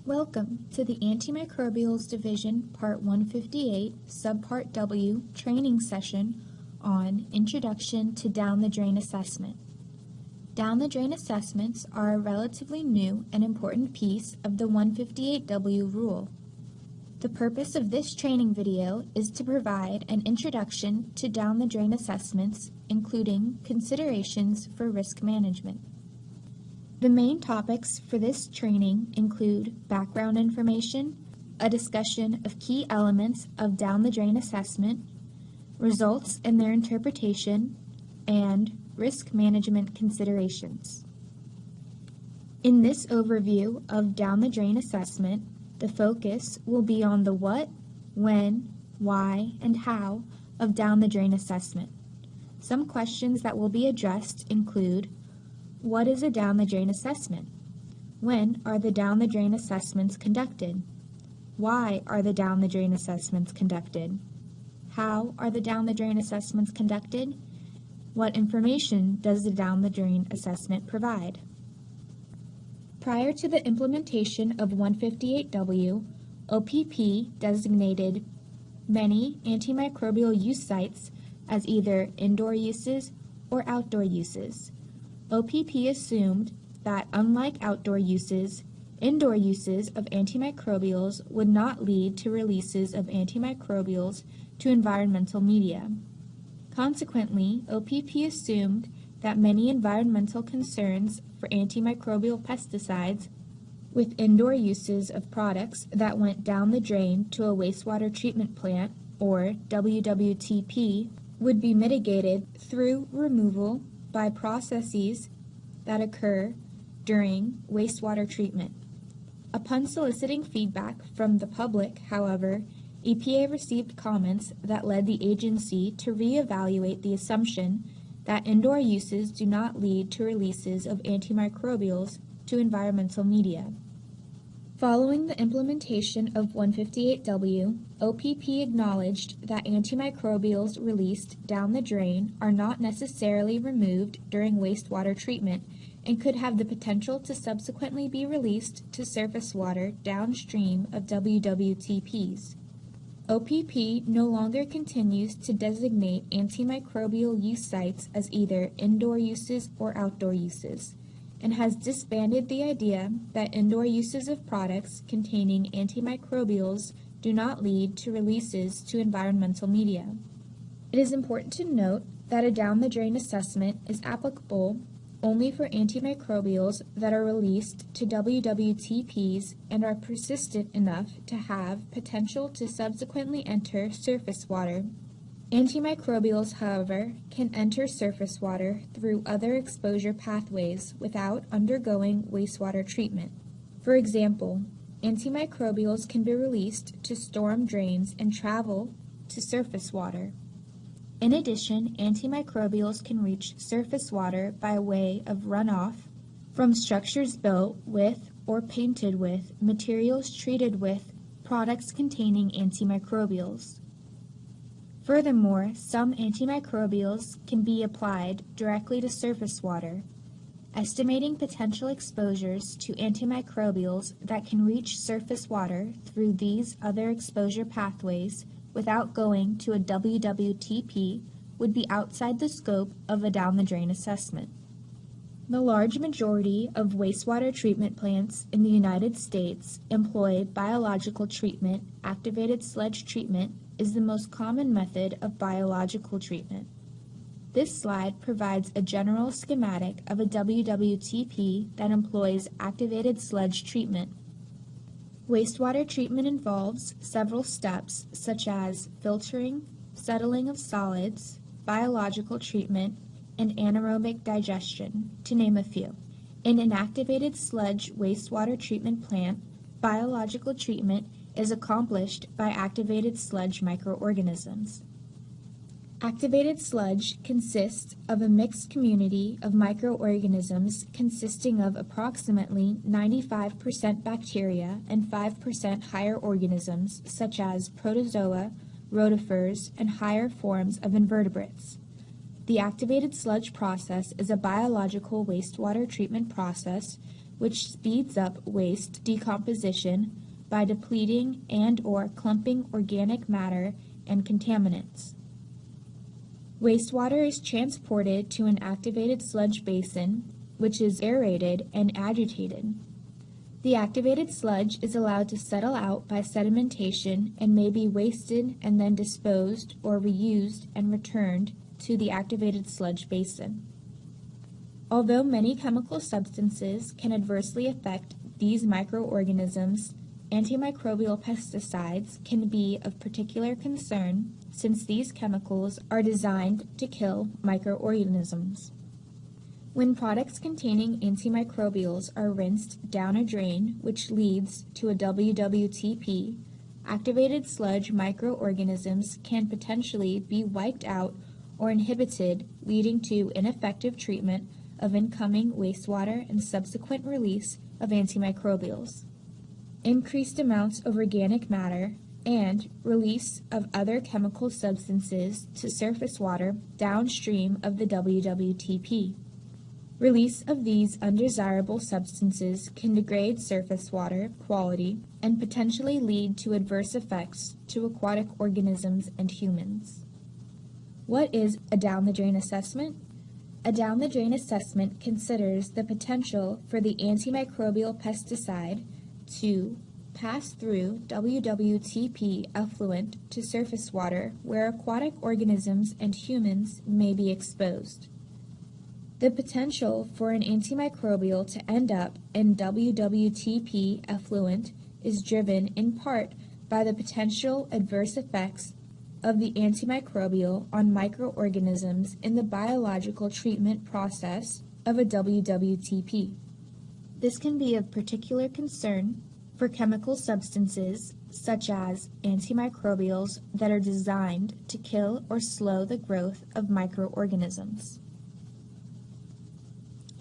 Welcome to the Antimicrobials Division Part 158, Subpart W training session on Introduction to Down the Drain Assessment. Down the drain assessments are a relatively new and important piece of the 158W rule. The purpose of this training video is to provide an introduction to down the drain assessments, including considerations for risk management. The main topics for this training include background information, a discussion of key elements of down the drain assessment, results and their interpretation, and risk management considerations. In this overview of down the drain assessment, the focus will be on the what, when, why, and how of down the drain assessment. Some questions that will be addressed include: what is a down the drain assessment? When are the down the drain assessments conducted? Why are the down the drain assessments conducted? How are the down the drain assessments conducted? What information does the down the drain assessment provide? Prior to the implementation of 158W, OPP designated many antimicrobial use sites as either indoor uses or outdoor uses. OPP assumed that, unlike outdoor uses, indoor uses of antimicrobials would not lead to releases of antimicrobials to environmental media. Consequently, OPP assumed that many environmental concerns for antimicrobial pesticides with indoor uses of products that went down the drain to a wastewater treatment plant, or WWTP, would be mitigated through removal by processes that occur during wastewater treatment. Upon soliciting feedback from the public, however, EPA received comments that led the agency to reevaluate the assumption that indoor uses do not lead to releases of antimicrobials to environmental media. Following the implementation of 158W, OPP acknowledged that antimicrobials released down the drain are not necessarily removed during wastewater treatment and could have the potential to subsequently be released to surface water downstream of WWTPs. OPP no longer continues to designate antimicrobial use sites as either indoor uses or outdoor uses, and has disbanded the idea that indoor uses of products containing antimicrobials do not lead to releases to environmental media. It is important to note that a down the drain assessment is applicable only for antimicrobials that are released to WWTPs and are persistent enough to have potential to subsequently enter surface water. Antimicrobials, however, can enter surface water through other exposure pathways without undergoing wastewater treatment. For example, antimicrobials can be released to storm drains and travel to surface water. In addition, antimicrobials can reach surface water by way of runoff from structures built with or painted with materials treated with products containing antimicrobials. Furthermore, some antimicrobials can be applied directly to surface water. Estimating potential exposures to antimicrobials that can reach surface water through these other exposure pathways without going to a WWTP would be outside the scope of a down the drain assessment. The large majority of wastewater treatment plants in the United States employ biological treatment. Activated sludge treatment is the most common method of biological treatment. This slide provides a general schematic of a WWTP that employs activated sludge treatment. Wastewater treatment involves several steps such as filtering, settling of solids, biological treatment, and anaerobic digestion, to name a few. In an activated sludge wastewater treatment plant, biological treatment is accomplished by activated sludge microorganisms. Activated sludge consists of a mixed community of microorganisms consisting of approximately 95% bacteria and 5% higher organisms such as protozoa, rotifers, and higher forms of invertebrates. The activated sludge process is a biological wastewater treatment process which speeds up waste decomposition by depleting and/or clumping organic matter and contaminants. Wastewater is transported to an activated sludge basin, which is aerated and agitated. The activated sludge is allowed to settle out by sedimentation and may be wasted and then disposed or reused and returned to the activated sludge basin. Although many chemical substances can adversely affect these microorganisms, antimicrobial pesticides can be of particular concern since these chemicals are designed to kill microorganisms. When products containing antimicrobials are rinsed down a drain, which leads to a WWTP, activated sludge microorganisms can potentially be wiped out or inhibited, leading to ineffective treatment of incoming wastewater and subsequent release of antimicrobials. Increased amounts of organic matter and release of other chemical substances to surface water downstream of the WWTP. Release of these undesirable substances can degrade surface water quality and potentially lead to adverse effects to aquatic organisms and humans. What is a down-the-drain assessment? A down-the-drain assessment considers the potential for the antimicrobial pesticide to pass through WWTP effluent to surface water where aquatic organisms and humans may be exposed. The potential for an antimicrobial to end up in WWTP effluent is driven in part by the potential adverse effects of the antimicrobial on microorganisms in the biological treatment process of a WWTP. This can be of particular concern for chemical substances such as antimicrobials that are designed to kill or slow the growth of microorganisms.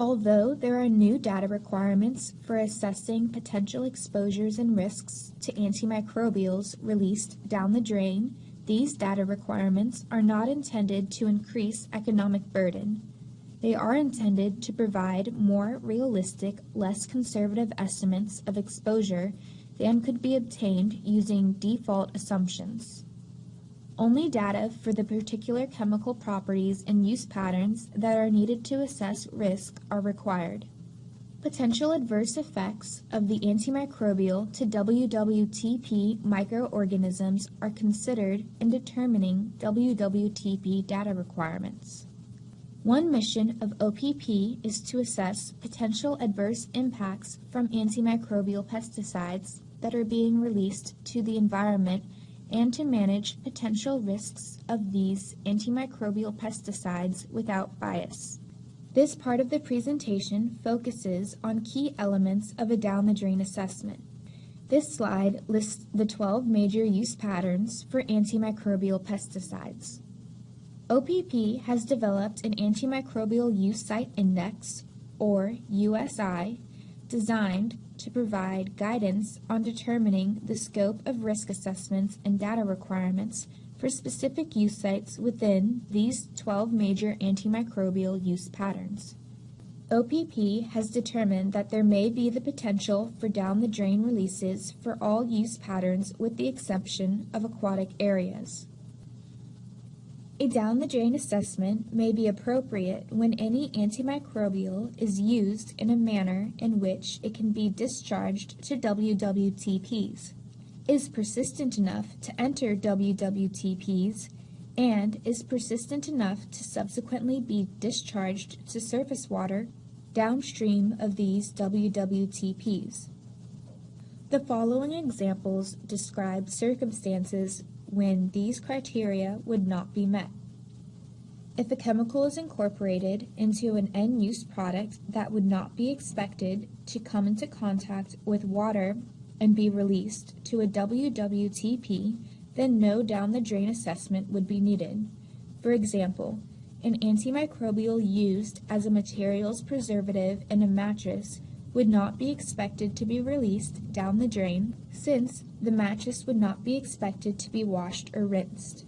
Although there are new data requirements for assessing potential exposures and risks to antimicrobials released down the drain, these data requirements are not intended to increase economic burden. They are intended to provide more realistic, less conservative estimates of exposure than could be obtained using default assumptions. Only data for the particular chemical properties and use patterns that are needed to assess risk are required. Potential adverse effects of the antimicrobial to WWTP microorganisms are considered in determining WWTP data requirements. One mission of OPP is to assess potential adverse impacts from antimicrobial pesticides that are being released to the environment and to manage potential risks of these antimicrobial pesticides without bias. This part of the presentation focuses on key elements of a down-the-drain assessment. This slide lists the 12 major use patterns for antimicrobial pesticides. OPP has developed an Antimicrobial Use Site Index, or USI, designed to provide guidance on determining the scope of risk assessments and data requirements for specific use sites within these 12 major antimicrobial use patterns. OPP has determined that there may be the potential for down-the-drain releases for all use patterns with the exception of aquatic areas. A down-the-drain assessment may be appropriate when any antimicrobial is used in a manner in which it can be discharged to WWTPs, is persistent enough to enter WWTPs, and is persistent enough to subsequently be discharged to surface water downstream of these WWTPs. The following examples describe circumstances when these criteria would not be met. If a chemical is incorporated into an end-use product that would not be expected to come into contact with water and be released to a WWTP, then no down-the-drain assessment would be needed. For example, an antimicrobial used as a materials preservative in a mattress would not be expected to be released down the drain, since the mattress would not be expected to be washed or rinsed.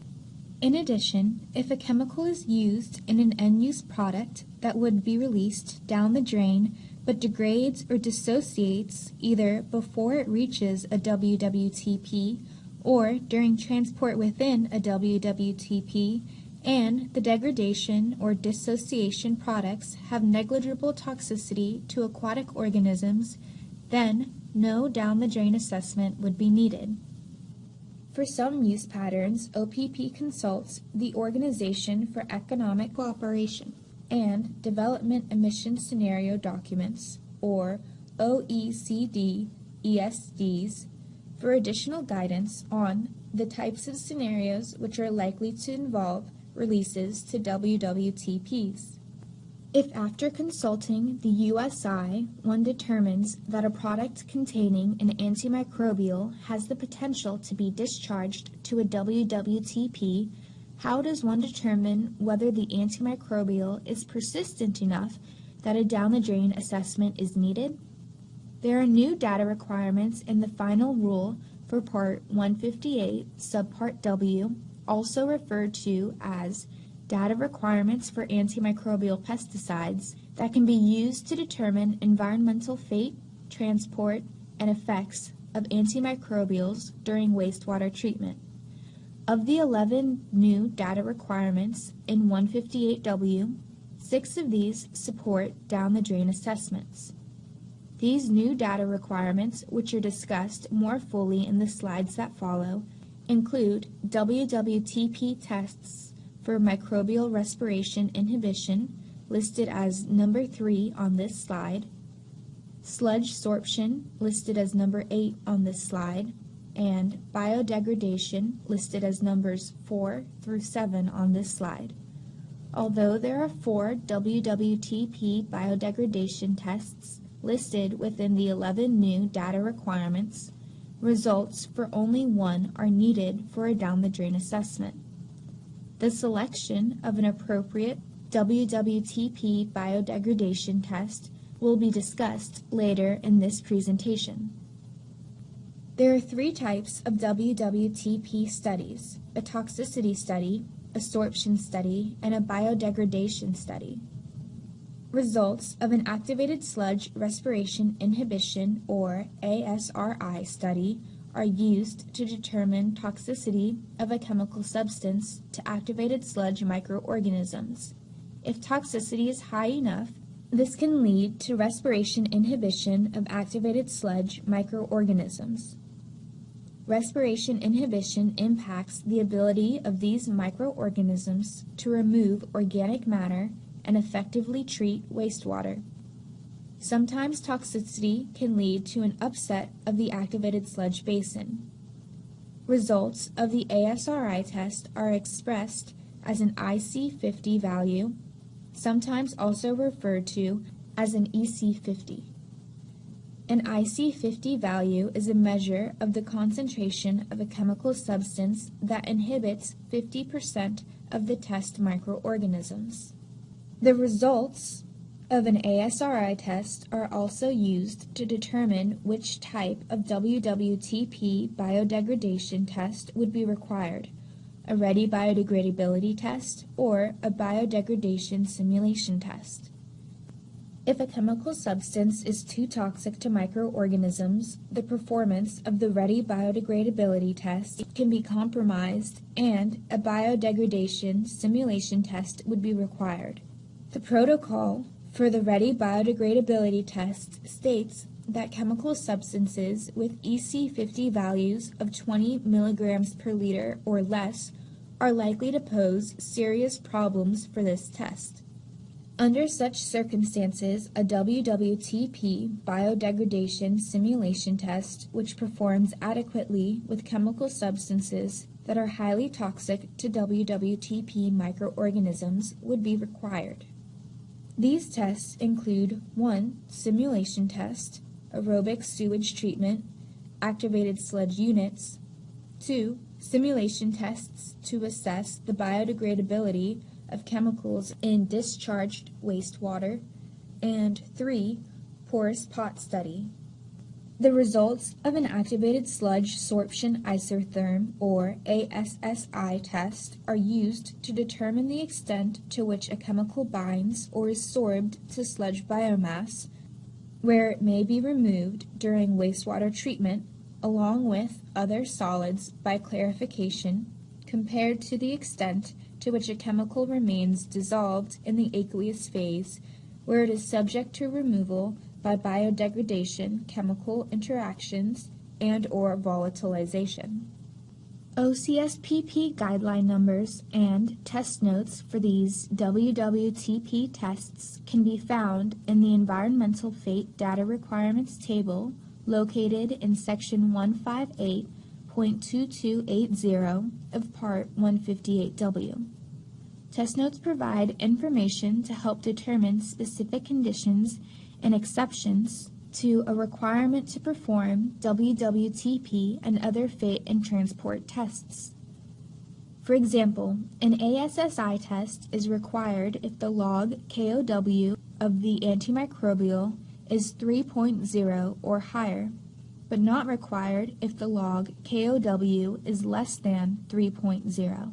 In addition, if a chemical is used in an end-use product that would be released down the drain but degrades or dissociates either before it reaches a WWTP or during transport within a WWTP, and the degradation or dissociation products have negligible toxicity to aquatic organisms, then no down-the-drain assessment would be needed. For some use patterns, OPP consults the Organization for Economic Cooperation and Development Emission Scenario Documents, or OECD ESDs, for additional guidance on the types of scenarios which are likely to involve releases to WWTPs. If after consulting the USI, one determines that a product containing an antimicrobial has the potential to be discharged to a WWTP, how does one determine whether the antimicrobial is persistent enough that a down-the-drain assessment is needed? There are new data requirements in the final rule for Part 158, Subpart W, also referred to as data requirements for antimicrobial pesticides, that can be used to determine environmental fate, transport, and effects of antimicrobials during wastewater treatment. Of the 11 new data requirements in 158W, 6 of these support down-the-drain assessments. These new data requirements, which are discussed more fully in the slides that follow, include WWTP tests for microbial respiration inhibition, listed as number 3 on this slide, sludge sorption, listed as number 8 on this slide, and biodegradation, listed as numbers 4 through 7 on this slide. Although there are 4 WWTP biodegradation tests listed within the 11 new data requirements, results for only 1 are needed for a down-the-drain assessment. The selection of an appropriate WWTP biodegradation test will be discussed later in this presentation. There are 3 types of WWTP studies: a toxicity study, a sorption study, and a biodegradation study. Results of an activated sludge respiration inhibition, or ASRI study, are used to determine toxicity of a chemical substance to activated sludge microorganisms. If toxicity is high enough, this can lead to respiration inhibition of activated sludge microorganisms. Respiration inhibition impacts the ability of these microorganisms to remove organic matter and effectively treat wastewater. Sometimes toxicity can lead to an upset of the activated sludge basin. Results of the ASRI test are expressed as an IC50 value, sometimes also referred to as an EC50. An IC50 value is a measure of the concentration of a chemical substance that inhibits 50% of the test microorganisms. The results of an ASRI test are also used to determine which type of WWTP biodegradation test would be required: a ready biodegradability test or a biodegradation simulation test. If a chemical substance is too toxic to microorganisms, the performance of the ready biodegradability test can be compromised and a biodegradation simulation test would be required. The protocol for the ready biodegradability test states that chemical substances with EC50 values of 20 milligrams per liter or less are likely to pose serious problems for this test. Under such circumstances, a WWTP biodegradation simulation test, which performs adequately with chemical substances that are highly toxic to WWTP microorganisms, would be required. These tests include 1. Simulation test, aerobic sewage treatment, activated sludge units; 2. Simulation tests to assess the biodegradability of chemicals in discharged wastewater; and 3. Porous pot study. The results of an activated sludge sorption isotherm, or ASSI test, are used to determine the extent to which a chemical binds or is sorbed to sludge biomass, where it may be removed during wastewater treatment along with other solids by clarification compared to the extent to which a chemical remains dissolved in the aqueous phase where it is subject to removal by biodegradation, chemical interactions, and/or volatilization. OCSPP guideline numbers and test notes for these WWTP tests can be found in the Environmental Fate Data Requirements table located in Section 158.2280 of Part 158W. Test notes provide information to help determine specific conditions and exceptions to a requirement to perform WWTP and other FATE and transport tests. For example, an ASSI test is required if the log KOW of the antimicrobial is 3.0 or higher, but not required if the log KOW is less than 3.0.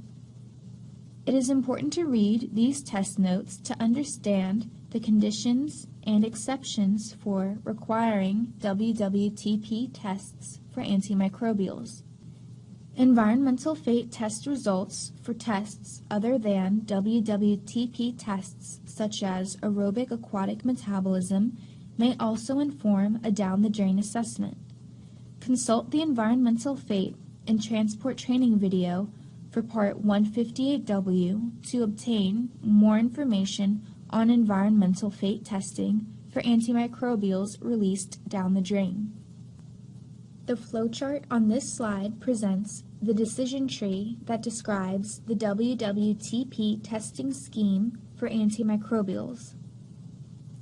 It is important to read these test notes to understand the conditions and exceptions for requiring WWTP tests for antimicrobials. Environmental Fate test results for tests other than WWTP tests, such as aerobic aquatic metabolism, may also inform a down-the-drain assessment. Consult the Environmental Fate and Transport Training video for Part 158W to obtain more information on environmental fate testing for antimicrobials released down the drain. The flowchart on this slide presents the decision tree that describes the WWTP testing scheme for antimicrobials.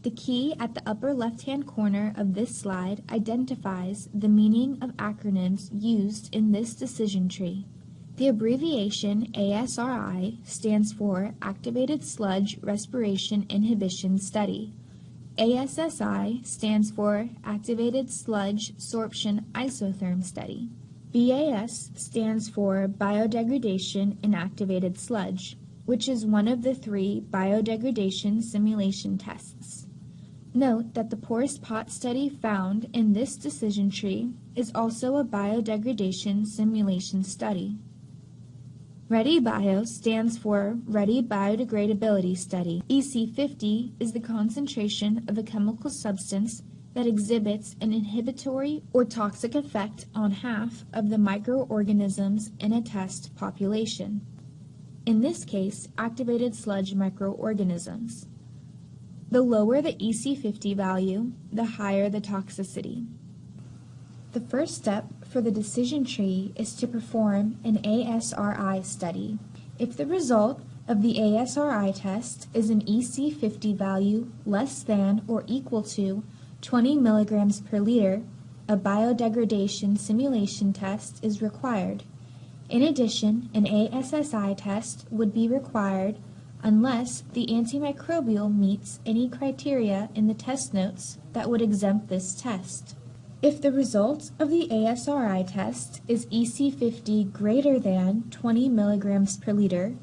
The key at the upper left-hand corner of this slide identifies the meaning of acronyms used in this decision tree. The abbreviation ASRI stands for Activated Sludge Respiration Inhibition Study. ASSI stands for Activated Sludge Sorption Isotherm Study. BAS stands for Biodegradation in Activated Sludge, which is one of the 3 biodegradation simulation tests. Note that the porous pot study found in this decision tree is also a biodegradation simulation study. ReadyBio stands for Ready Biodegradability Study. EC50 is the concentration of a chemical substance that exhibits an inhibitory or toxic effect on half of the microorganisms in a test population. In this case, activated sludge microorganisms. The lower the EC50 value, the higher the toxicity. The first step for the decision tree is to perform an ASRI study. If the result of the ASRI test is an EC50 value less than or equal to 20 milligrams per liter, a biodegradation simulation test is required. In addition, an ASSI test would be required unless the antimicrobial meets any criteria in the test notes that would exempt this test. If the result of the ASRI test is EC50 greater than 20 milligrams per liter,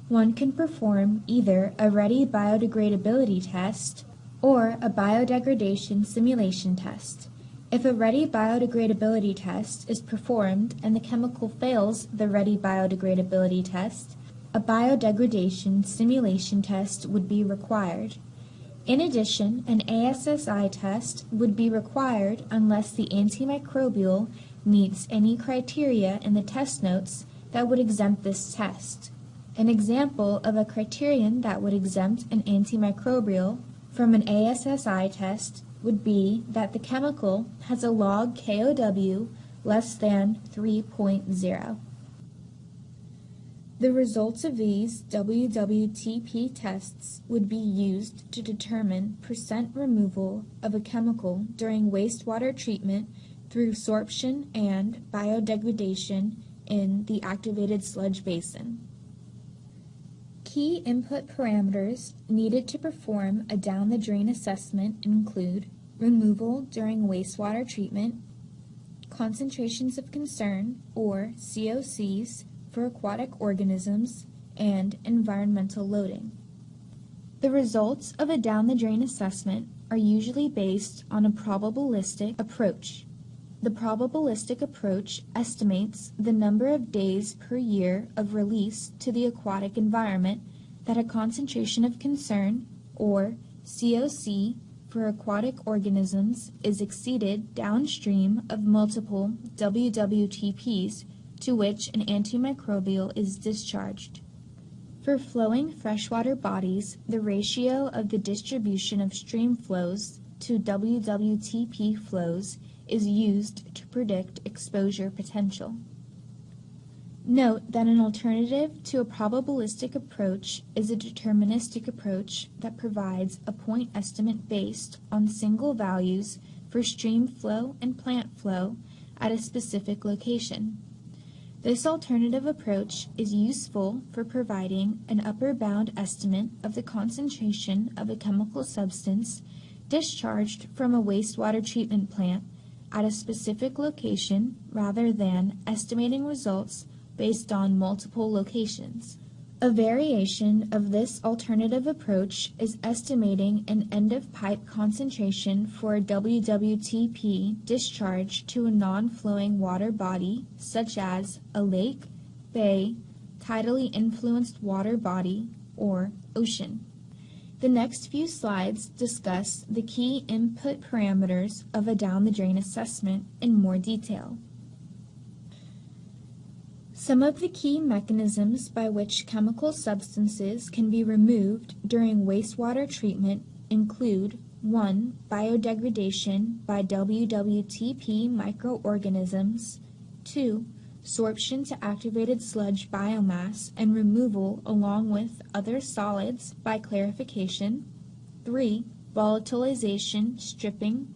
one can perform either a ready biodegradability test or a biodegradation simulation test. If a ready biodegradability test is performed and the chemical fails the ready biodegradability test, a biodegradation simulation test would be required. In addition, an ASSI test would be required unless the antimicrobial meets any criteria in the test notes that would exempt this test. An example of a criterion that would exempt an antimicrobial from an ASSI test would be that the chemical has a log KOW less than 3.0. The results of these WWTP tests would be used to determine percent removal of a chemical during wastewater treatment through sorption and biodegradation in the activated sludge basin. Key input parameters needed to perform a down-the-drain assessment include removal during wastewater treatment, concentrations of concern, or COCs, for aquatic organisms, and environmental loading. The results of a down-the-drain assessment are usually based on a probabilistic approach. The probabilistic approach estimates the number of days per year of release to the aquatic environment that a concentration of concern, or COC, for aquatic organisms is exceeded downstream of multiple WWTPs to which an antimicrobial is discharged. For flowing freshwater bodies, the ratio of the distribution of stream flows to WWTP flows is used to predict exposure potential. Note that an alternative to a probabilistic approach is a deterministic approach that provides a point estimate based on single values for stream flow and plant flow at a specific location. This alternative approach is useful for providing an upper bound estimate of the concentration of a chemical substance discharged from a wastewater treatment plant at a specific location rather than estimating results based on multiple locations. A variation of this alternative approach is estimating an end-of-pipe concentration for a WWTP discharged to a non-flowing water body, such as a lake, bay, tidally influenced water body, or ocean. The next few slides discuss the key input parameters of a down-the-drain assessment in more detail. Some of the key mechanisms by which chemical substances can be removed during wastewater treatment include 1. Biodegradation by WWTP microorganisms, 2. Sorption to activated sludge biomass and removal along with other solids by clarification, 3. Volatilization, stripping,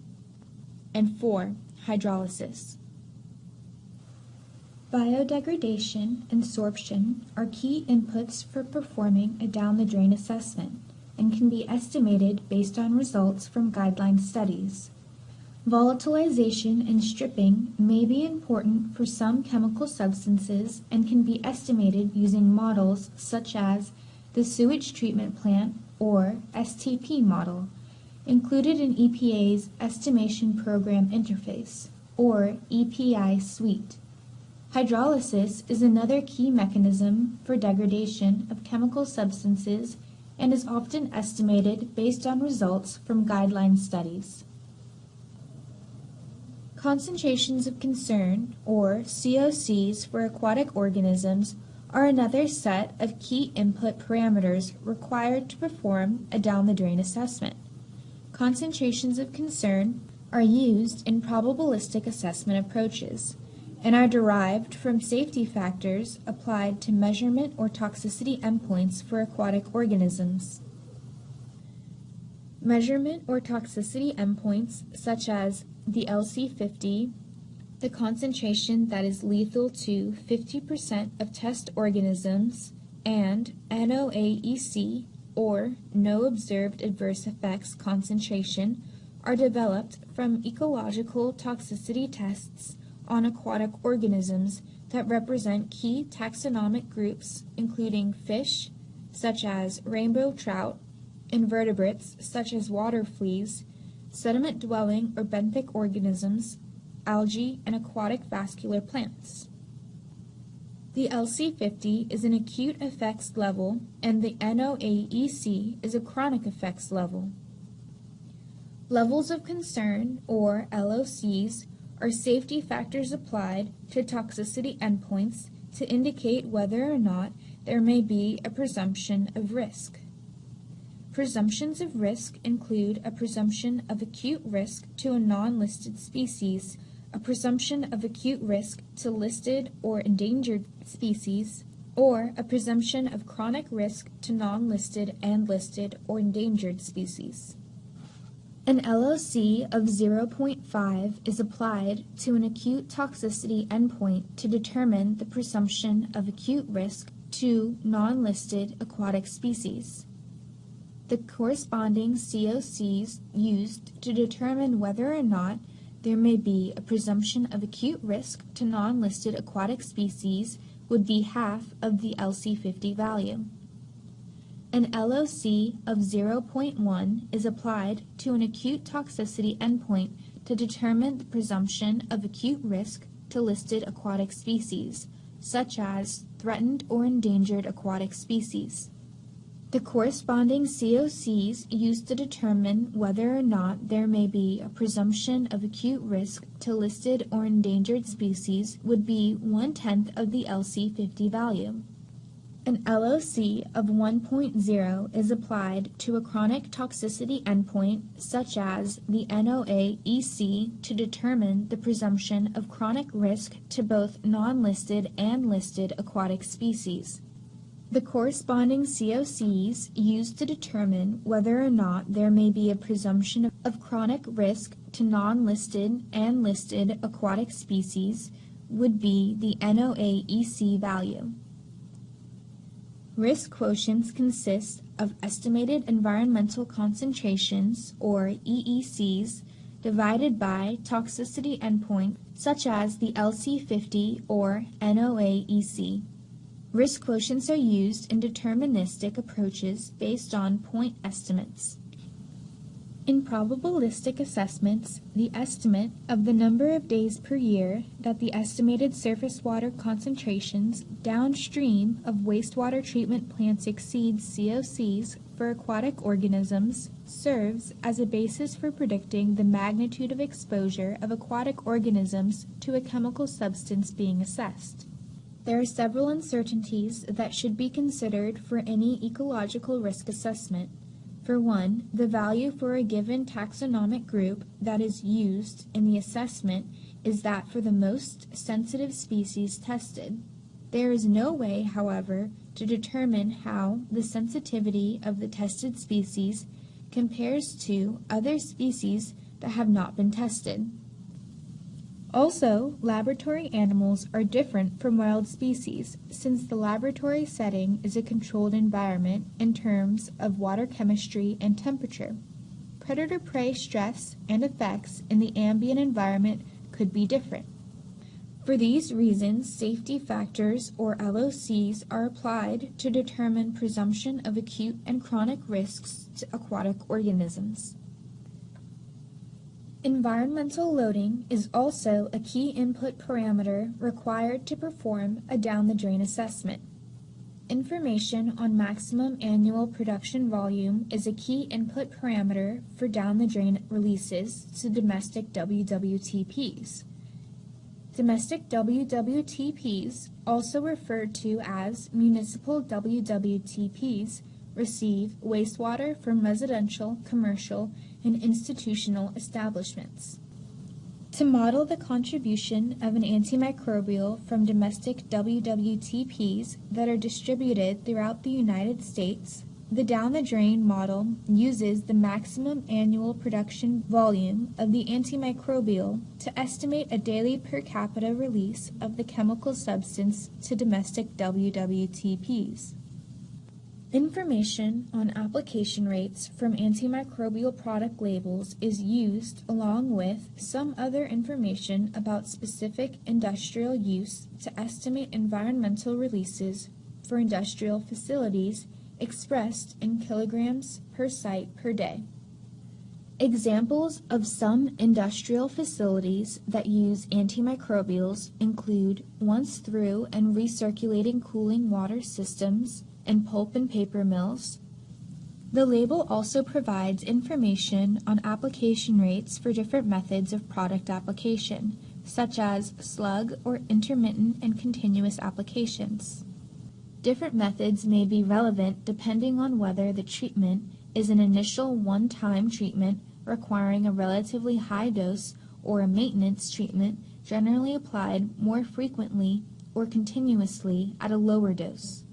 and 4. Hydrolysis. Biodegradation and sorption are key inputs for performing a down-the-drain assessment and can be estimated based on results from guideline studies. Volatilization and stripping may be important for some chemical substances and can be estimated using models such as the sewage treatment plant or STP model, included in EPA's Estimation Program Interface, or EPI suite. Hydrolysis is another key mechanism for degradation of chemical substances and is often estimated based on results from guideline studies. Concentrations of concern, or COCs, for aquatic organisms are another set of key input parameters required to perform a down-the-drain assessment. Concentrations of concern are used in probabilistic assessment approaches and are derived from safety factors applied to measurement or toxicity endpoints for aquatic organisms. Measurement or toxicity endpoints such as the LC50, the concentration that is lethal to 50% of test organisms, and NOAEC, or No Observed Adverse Effects concentration, are developed from ecological toxicity tests on aquatic organisms that represent key taxonomic groups including fish, such as rainbow trout, invertebrates, such as water fleas, sediment-dwelling or benthic organisms, algae, and aquatic vascular plants. The LC50 is an acute effects level, and the NOAEC is a chronic effects level. Levels of concern, or LOCs, are safety factors applied to toxicity endpoints to indicate whether or not there may be a presumption of risk. Presumptions of risk include a presumption of acute risk to a non-listed species, a presumption of acute risk to listed or endangered species, or a presumption of chronic risk to non-listed and listed or endangered species. An LOC of 0.5 is applied to an acute toxicity endpoint to determine the presumption of acute risk to non-listed aquatic species. The corresponding COCs used to determine whether or not there may be a presumption of acute risk to non-listed aquatic species would be half of the LC50 value. An LOC of 0.1 is applied to an acute toxicity endpoint to determine the presumption of acute risk to listed aquatic species, such as threatened or endangered aquatic species. The corresponding COCs used to determine whether or not there may be a presumption of acute risk to listed or endangered species would be 1/10 of the LC50 value. An LOC of 1.0 is applied to a chronic toxicity endpoint such as the NOAEC to determine the presumption of chronic risk to both non-listed and listed aquatic species. The corresponding COCs used to determine whether or not there may be a presumption of chronic risk to non-listed and listed aquatic species would be the NOAEC value. Risk quotients consist of estimated environmental concentrations, or EECs, divided by toxicity endpoint, such as the LC50 or NOAEC. Risk quotients are used in deterministic approaches based on point estimates. In probabilistic assessments, the estimate of the number of days per year that the estimated surface water concentrations downstream of wastewater treatment plants exceeds COCs for aquatic organisms serves as a basis for predicting the magnitude of exposure of aquatic organisms to a chemical substance being assessed. There are several uncertainties that should be considered for any ecological risk assessment. For one, the value for a given taxonomic group that is used in the assessment is that for the most sensitive species tested. There is no way, however, to determine how the sensitivity of the tested species compares to other species that have not been tested. Also, laboratory animals are different from wild species, since the laboratory setting is a controlled environment in terms of water chemistry and temperature. Predator-prey stress and effects in the ambient environment could be different. For these reasons, safety factors, or LOCs, are applied to determine presumption of acute and chronic risks to aquatic organisms. Environmental loading is also a key input parameter required to perform a down-the-drain assessment. Information on maximum annual production volume is a key input parameter for down-the-drain releases to domestic WWTPs. Domestic WWTPs, also referred to as municipal WWTPs, receive wastewater from residential, commercial, and institutional establishments. To model the contribution of an antimicrobial from domestic WWTPs that are distributed throughout the United States, the down-the-drain model uses the maximum annual production volume of the antimicrobial to estimate a daily per capita release of the chemical substance to domestic WWTPs. Information on application rates from antimicrobial product labels is used along with some other information about specific industrial use to estimate environmental releases for industrial facilities expressed in kilograms per site per day. Examples of some industrial facilities that use antimicrobials include once-through and recirculating cooling water systems and pulp and paper mills. The label also provides information on application rates for different methods of product application, such as slug or intermittent and continuous applications. Different methods may be relevant depending on whether the treatment is an initial one-time treatment requiring a relatively high dose or a maintenance treatment generally applied more frequently or continuously at a lower dose.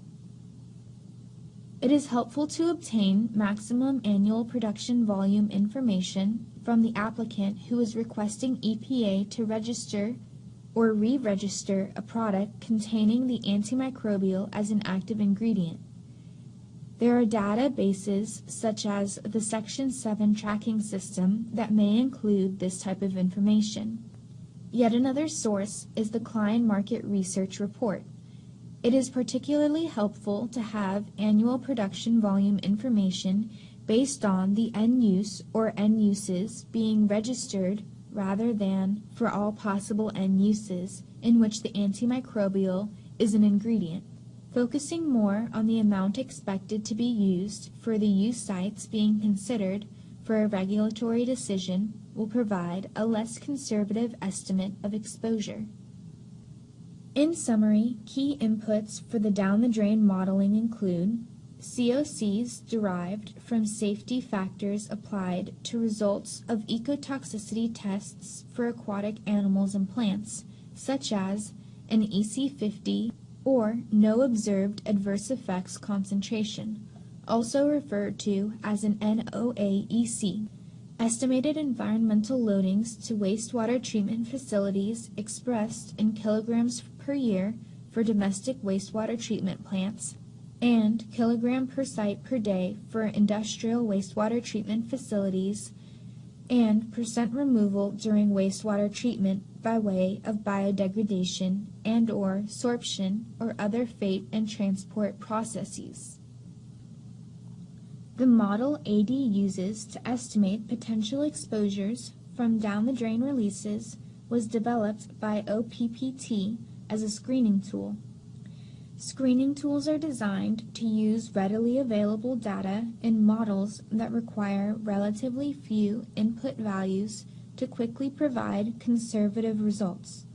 It is helpful to obtain maximum annual production volume information from the applicant who is requesting EPA to register or re-register a product containing the antimicrobial as an active ingredient. There are databases such as the Section 7 tracking system that may include this type of information. Yet another source is the Klein Market Research Report. It is particularly helpful to have annual production volume information based on the end use or end uses being registered rather than for all possible end uses in which the antimicrobial is an ingredient. Focusing more on the amount expected to be used for the use sites being considered for a regulatory decision will provide a less conservative estimate of exposure. In summary, key inputs for the down-the-drain modeling include COCs derived from safety factors applied to results of ecotoxicity tests for aquatic animals and plants, such as an EC50 or no observed adverse effects concentration, also referred to as an NOAEC. Estimated environmental loadings to wastewater treatment facilities expressed in kilograms per year for domestic wastewater treatment plants, and kilogram per site per day for industrial wastewater treatment facilities, and percent removal during wastewater treatment by way of biodegradation and/or sorption or other fate and transport processes. The model AD uses to estimate potential exposures from down-the-drain releases was developed by OPPT as a screening tool. Screening tools are designed to use readily available data in models that require relatively few input values to quickly provide conservative results.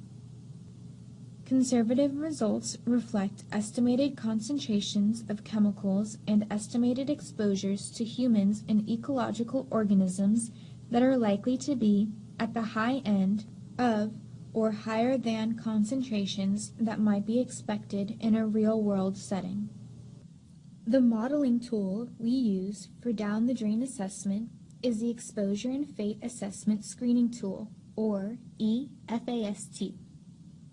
Conservative results reflect estimated concentrations of chemicals and estimated exposures to humans and ecological organisms that are likely to be at the high end of or higher than concentrations that might be expected in a real-world setting. The modeling tool we use for down-the-drain assessment is the Exposure and Fate Assessment Screening Tool, or EFAST.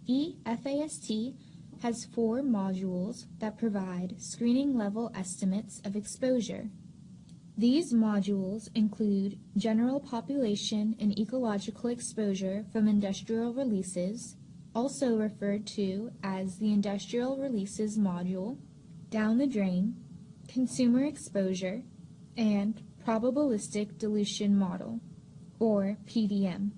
EFAST has 4 modules that provide screening level estimates of exposure. These modules include general population and ecological exposure from industrial releases, also referred to as the Industrial Releases Module, down the drain, consumer exposure, and probabilistic dilution model, or PDM.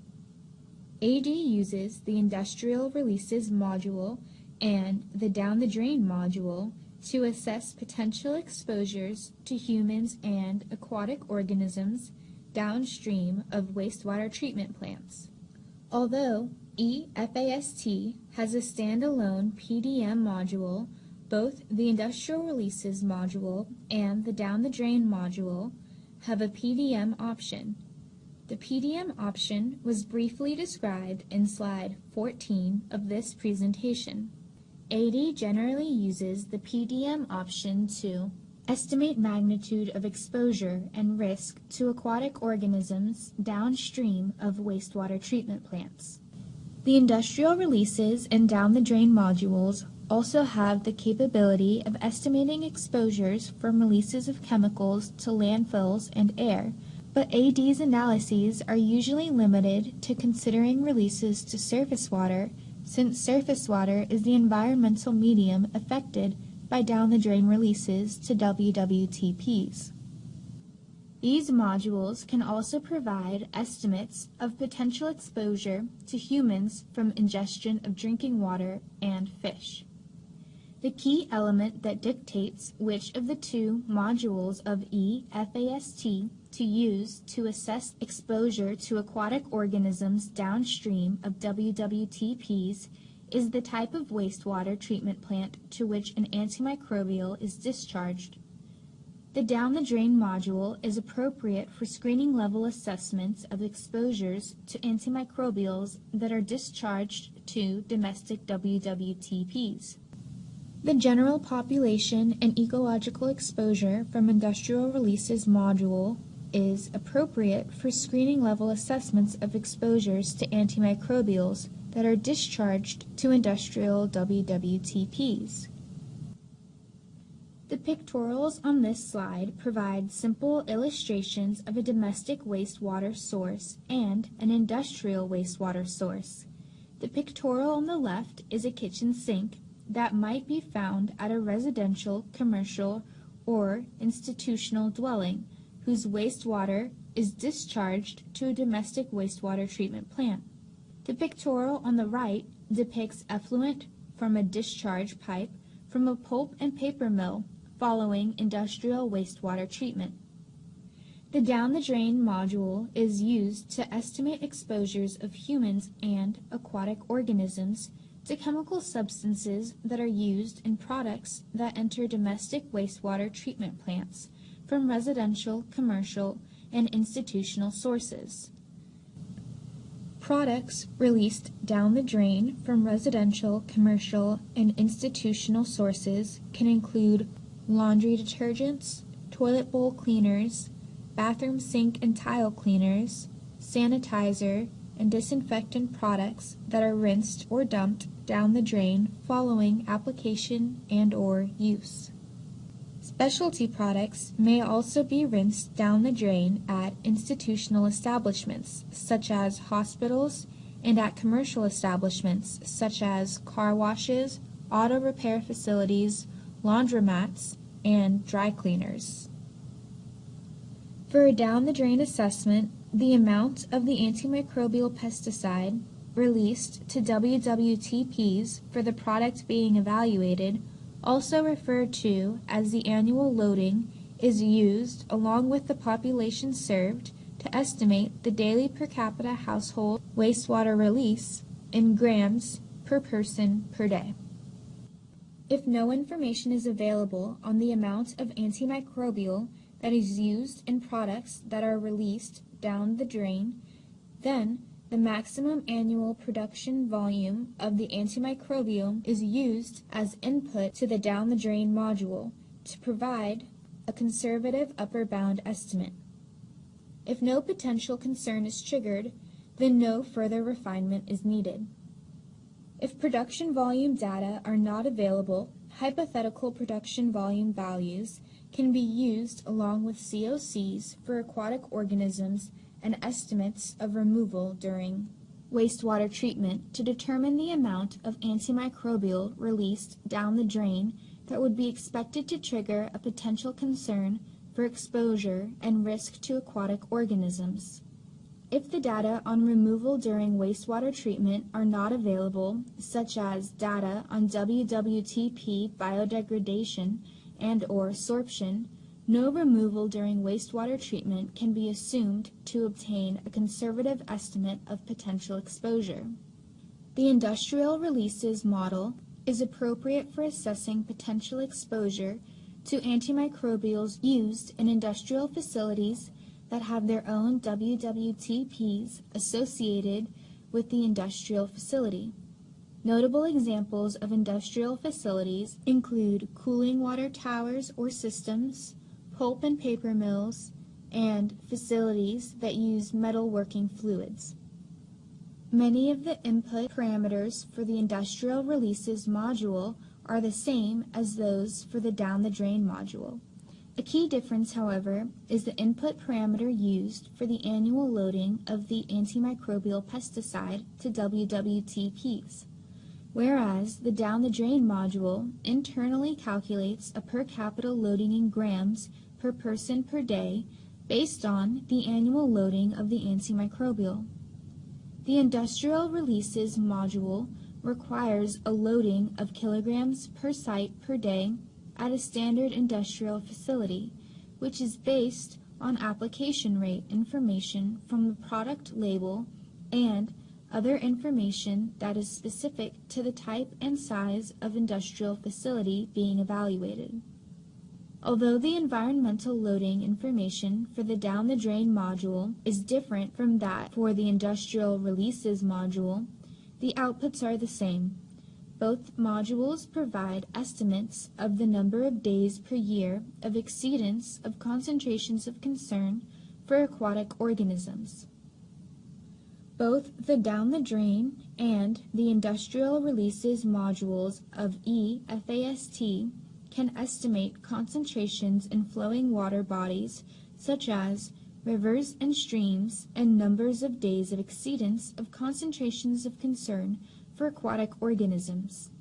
AD uses the Industrial Releases Module and the Down the Drain module to assess potential exposures to humans and aquatic organisms downstream of wastewater treatment plants. Although EFAST has a standalone PDM module, both the Industrial Releases module and the Down the Drain module have a PDM option. The PDM option was briefly described in slide 14 of this presentation. AD generally uses the PDM option to estimate magnitude of exposure and risk to aquatic organisms downstream of wastewater treatment plants. The Industrial Releases and Down the Drain modules also have the capability of estimating exposures from releases of chemicals to landfills and air, but AD's analyses are usually limited to considering releases to surface water, since surface water is the environmental medium affected by down-the-drain releases to WWTPs. These modules can also provide estimates of potential exposure to humans from ingestion of drinking water and fish. The key element that dictates which of the 2 modules of EFAST to use to assess exposure to aquatic organisms downstream of WWTPs is the type of wastewater treatment plant to which an antimicrobial is discharged. The Down the Drain module is appropriate for screening level assessments of exposures to antimicrobials that are discharged to domestic WWTPs. The General Population and Ecological Exposure from Industrial Releases module is appropriate for screening level assessments of exposures to antimicrobials that are discharged to industrial WWTPs. The pictorials on this slide provide simple illustrations of a domestic wastewater source and an industrial wastewater source. The pictorial on the left is a kitchen sink, that might be found at a residential, commercial, or institutional dwelling whose wastewater is discharged to a domestic wastewater treatment plant. The pictorial on the right depicts effluent from a discharge pipe from a pulp and paper mill following industrial wastewater treatment. The down-the-drain module is used to estimate exposures of humans and aquatic organisms to chemical substances that are used in products that enter domestic wastewater treatment plants from residential, commercial, and institutional sources. Products released down the drain from residential, commercial, and institutional sources can include laundry detergents, toilet bowl cleaners, bathroom sink and tile cleaners, sanitizer, and disinfectant products that are rinsed or dumped down the drain following application and/or use. Specialty products may also be rinsed down the drain at institutional establishments, such as hospitals, and at commercial establishments, such as car washes, auto repair facilities, laundromats, and dry cleaners. For a down-the-drain assessment, the amount of the antimicrobial pesticide released to WWTPs for the product being evaluated, also referred to as the annual loading, is used along with the population served to estimate the daily per capita household wastewater release in grams per person per day. If no information is available on the amount of antimicrobial that is used in products that are released down the drain, then the maximum annual production volume of the antimicrobial is used as input to the down-the-drain module to provide a conservative upper bound estimate. If no potential concern is triggered, then no further refinement is needed. If production volume data are not available, hypothetical production volume values can be used along with COCs for aquatic organisms and estimates of removal during wastewater treatment to determine the amount of antimicrobial released down the drain that would be expected to trigger a potential concern for exposure and risk to aquatic organisms. If the data on removal during wastewater treatment are not available, such as data on WWTP biodegradation and/or sorption, no removal during wastewater treatment can be assumed to obtain a conservative estimate of potential exposure. The industrial releases model is appropriate for assessing potential exposure to antimicrobials used in industrial facilities that have their own WWTPs associated with the industrial facility. Notable examples of industrial facilities include cooling water towers or systems, pulp and paper mills, and facilities that use metalworking fluids. Many of the input parameters for the industrial releases module are the same as those for the down-the-drain module. A key difference, however, is the input parameter used for the annual loading of the antimicrobial pesticide to WWTPs, whereas the down-the-drain module internally calculates a per capita loading in grams per person per day based on the annual loading of the antimicrobial. The industrial releases module requires a loading of kilograms per site per day at a standard industrial facility, which is based on application rate information from the product label and other information that is specific to the type and size of industrial facility being evaluated. Although the environmental loading information for the down-the-drain module is different from that for the industrial releases module, the outputs are the same. Both modules provide estimates of the number of days per year of exceedance of concentrations of concern for aquatic organisms. Both the down-the-drain and the industrial releases modules of EFAST can estimate concentrations in flowing water bodies such as rivers and streams and numbers of days of exceedance of concentrations of concern for aquatic organisms.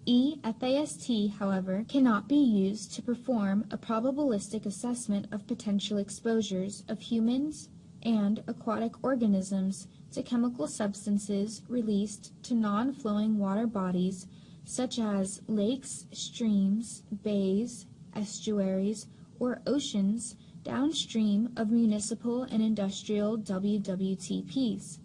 EFAST, however, cannot be used to perform a probabilistic assessment of potential exposures of humans and aquatic organisms to chemical substances released to non-flowing water bodies such as lakes, streams, bays, estuaries, or oceans downstream of municipal and industrial WWTPs.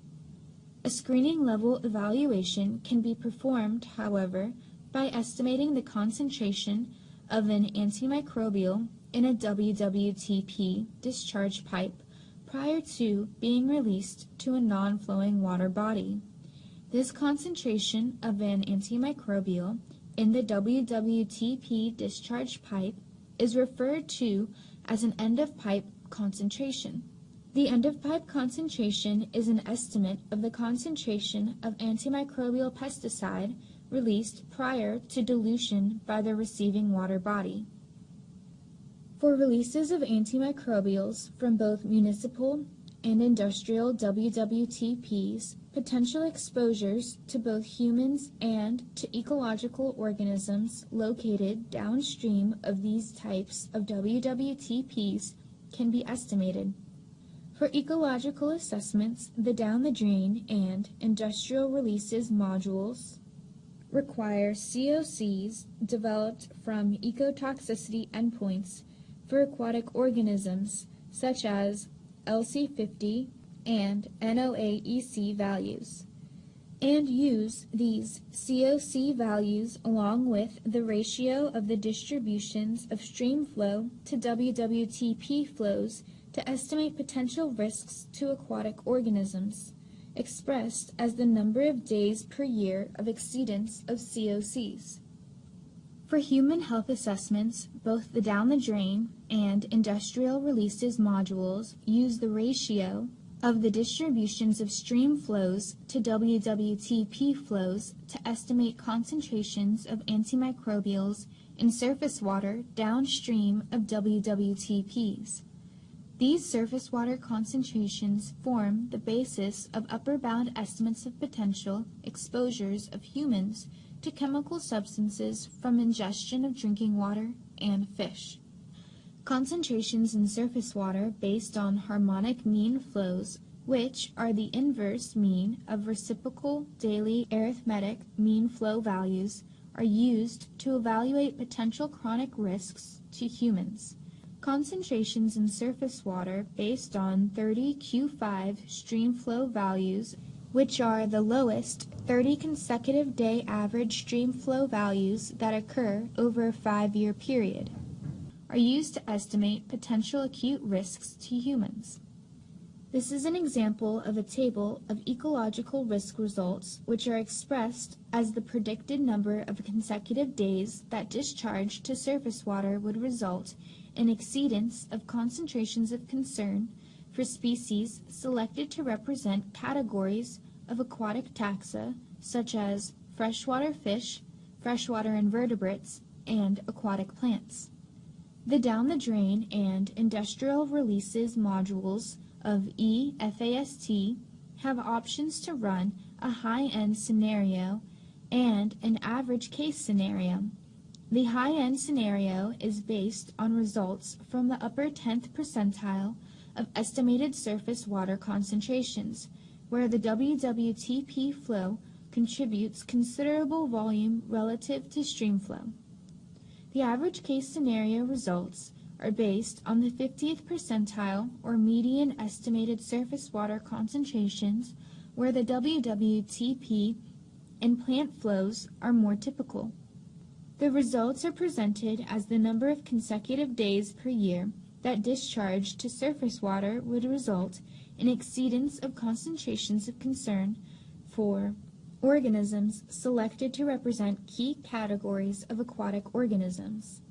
A screening level evaluation can be performed, however, by estimating the concentration of an antimicrobial in a WWTP discharge pipe prior to being released to a non-flowing water body. This concentration of an antimicrobial in the WWTP discharge pipe is referred to as an end-of-pipe concentration. The end-of-pipe concentration is an estimate of the concentration of antimicrobial pesticide released prior to dilution by the receiving water body. For releases of antimicrobials from both municipal and industrial WWTPs, potential exposures to both humans and to ecological organisms located downstream of these types of WWTPs can be estimated. For ecological assessments, the down the drain and industrial releases modules require COCs developed from ecotoxicity endpoints for aquatic organisms such as LC50 and NOAEC values, and use these COC values along with the ratio of the distributions of stream flow to WWTP flows to estimate potential risks to aquatic organisms, expressed as the number of days per year of exceedance of COCs. For human health assessments, both the down the drain and industrial releases modules use the ratio of the distributions of stream flows to WWTP flows to estimate concentrations of antimicrobials in surface water downstream of WWTPs. These surface water concentrations form the basis of upper bound estimates of potential exposures of humans to chemical substances from ingestion of drinking water and fish. Concentrations in surface water based on harmonic mean flows, which are the inverse mean of reciprocal daily arithmetic mean flow values, are used to evaluate potential chronic risks to humans. Concentrations in surface water based on 30 Q5 stream flow values, which are the lowest 30 consecutive day average stream flow values that occur over a 5-year period, are used to estimate potential acute risks to humans. This is an example of a table of ecological risk results, which are expressed as the predicted number of consecutive days that discharge to surface water would result in exceedance of concentrations of concern for species selected to represent categories of aquatic taxa, such as freshwater fish, freshwater invertebrates, and aquatic plants. The down the drain and industrial releases modules of EFAST have options to run a high-end scenario and an average case scenario. The high-end scenario is based on results from the upper 10th percentile of estimated surface water concentrations, where the WWTP flow contributes considerable volume relative to stream flow. The average case scenario results are based on the 50th percentile or median estimated surface water concentrations, where the WWTP and plant flows are more typical. The results are presented as the number of consecutive days per year that discharge to surface water would result in exceedance of concentrations of concern for organisms selected to represent key categories of aquatic organisms.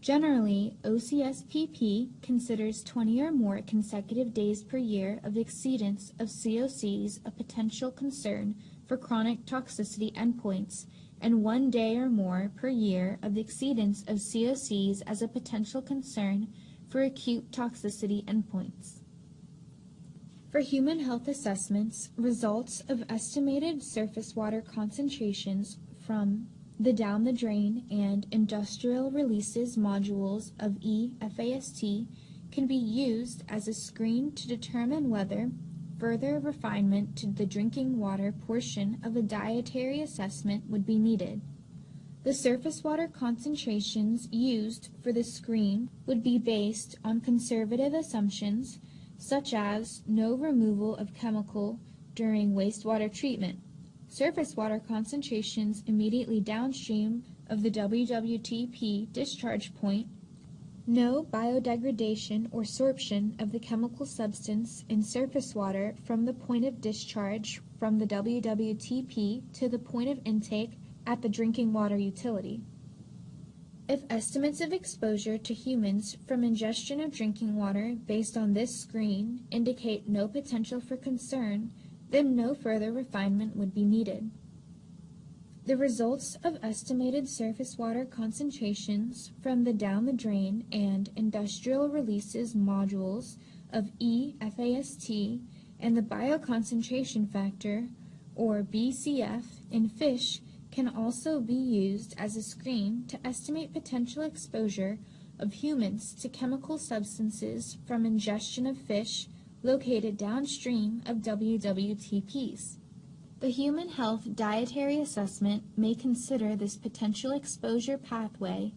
Generally, OCSPP considers 20 or more consecutive days per year of exceedance of COCs a potential concern for chronic toxicity endpoints, and 1 day or more per year of the exceedance of COCs as a potential concern for acute toxicity endpoints. For human health assessments, results of estimated surface water concentrations from the down the drain and industrial releases modules of EFAST can be used as a screen to determine whether further refinement to the drinking water portion of a dietary assessment would be needed. The surface water concentrations used for the screen would be based on conservative assumptions such as no removal of chemical during wastewater treatment, surface water concentrations immediately downstream of the WWTP discharge point, no biodegradation or sorption of the chemical substance in surface water from the point of discharge from the WWTP to the point of intake at the drinking water utility. If estimates of exposure to humans from ingestion of drinking water based on this screen indicate no potential for concern, then no further refinement would be needed. The results of estimated surface water concentrations from the down the drain and industrial releases modules of EFAST and the bioconcentration factor, or BCF, in fish can also be used as a screen to estimate potential exposure of humans to chemical substances from ingestion of fish located downstream of WWTPs. The Human Health Dietary Assessment may consider this potential exposure pathway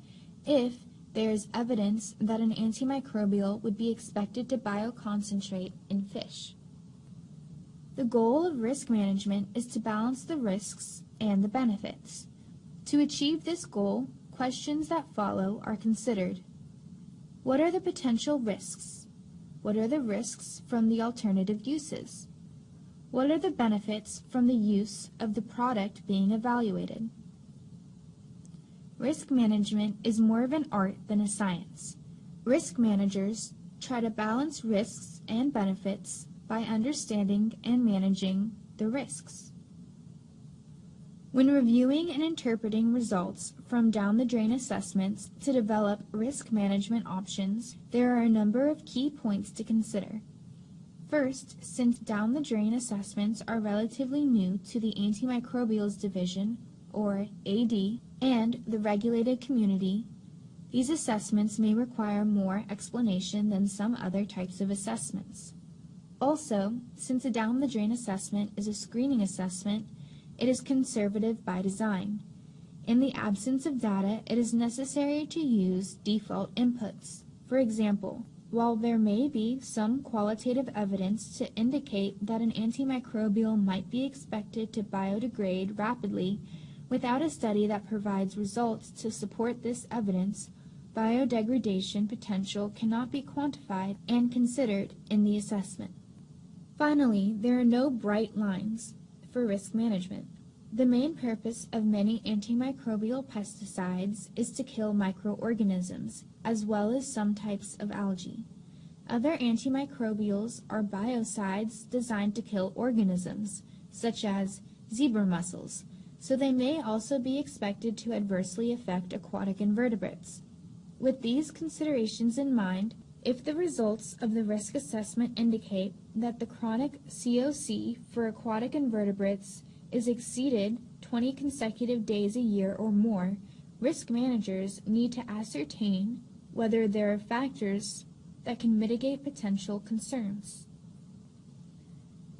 if there is evidence that an antimicrobial would be expected to bioconcentrate in fish. The goal of risk management is to balance the risks and the benefits. To achieve this goal, questions that follow are considered. What are the potential risks? What are the risks from the alternative uses? What are the benefits from the use of the product being evaluated? Risk management is more of an art than a science. Risk managers try to balance risks and benefits by understanding and managing the risks. When reviewing and interpreting results from down-the-drain assessments to develop risk management options, there are a number of key points to consider. First, since down-the-drain assessments are relatively new to the Antimicrobials Division, or AD, and the regulated community, these assessments may require more explanation than some other types of assessments. Also, since a down-the-drain assessment is a screening assessment, it is conservative by design. In the absence of data, it is necessary to use default inputs. For example, while there may be some qualitative evidence to indicate that an antimicrobial might be expected to biodegrade rapidly, without a study that provides results to support this evidence, biodegradation potential cannot be quantified and considered in the assessment. Finally, there are no bright lines for risk management. The main purpose of many antimicrobial pesticides is to kill microorganisms, as well as some types of algae. Other antimicrobials are biocides designed to kill organisms, such as zebra mussels, so they may also be expected to adversely affect aquatic invertebrates. With these considerations in mind, if the results of the risk assessment indicate that the chronic COC for aquatic invertebrates is exceeded 20 consecutive days a year or more, risk managers need to ascertain whether there are factors that can mitigate potential concerns.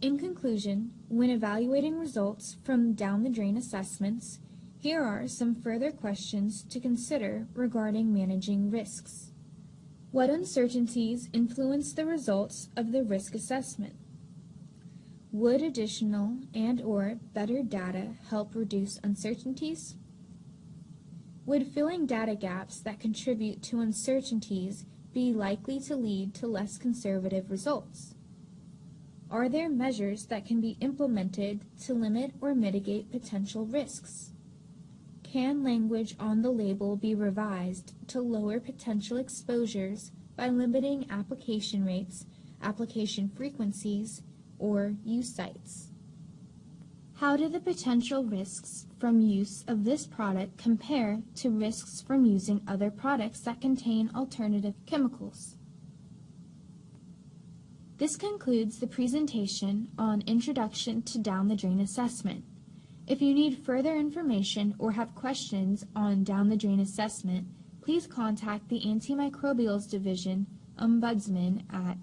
In conclusion, when evaluating results from down-the-drain assessments, here are some further questions to consider regarding managing risks. What uncertainties influence the results of the risk assessment? Would additional and/or better data help reduce uncertainties? Would filling data gaps that contribute to uncertainties be likely to lead to less conservative results? Are there measures that can be implemented to limit or mitigate potential risks? Can language on the label be revised to lower potential exposures by limiting application rates, application frequencies, or use sites? How do the potential risks from use of this product compare to risks from using other products that contain alternative chemicals? This concludes the presentation on Introduction to Down the Drain Assessment. If you need further information or have questions on down the drain assessment, please contact the Antimicrobials Division Ombudsman at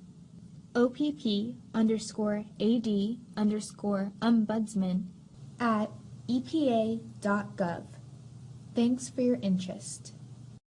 OPP_AD_ombudsman at epa.gov. Thanks for your interest.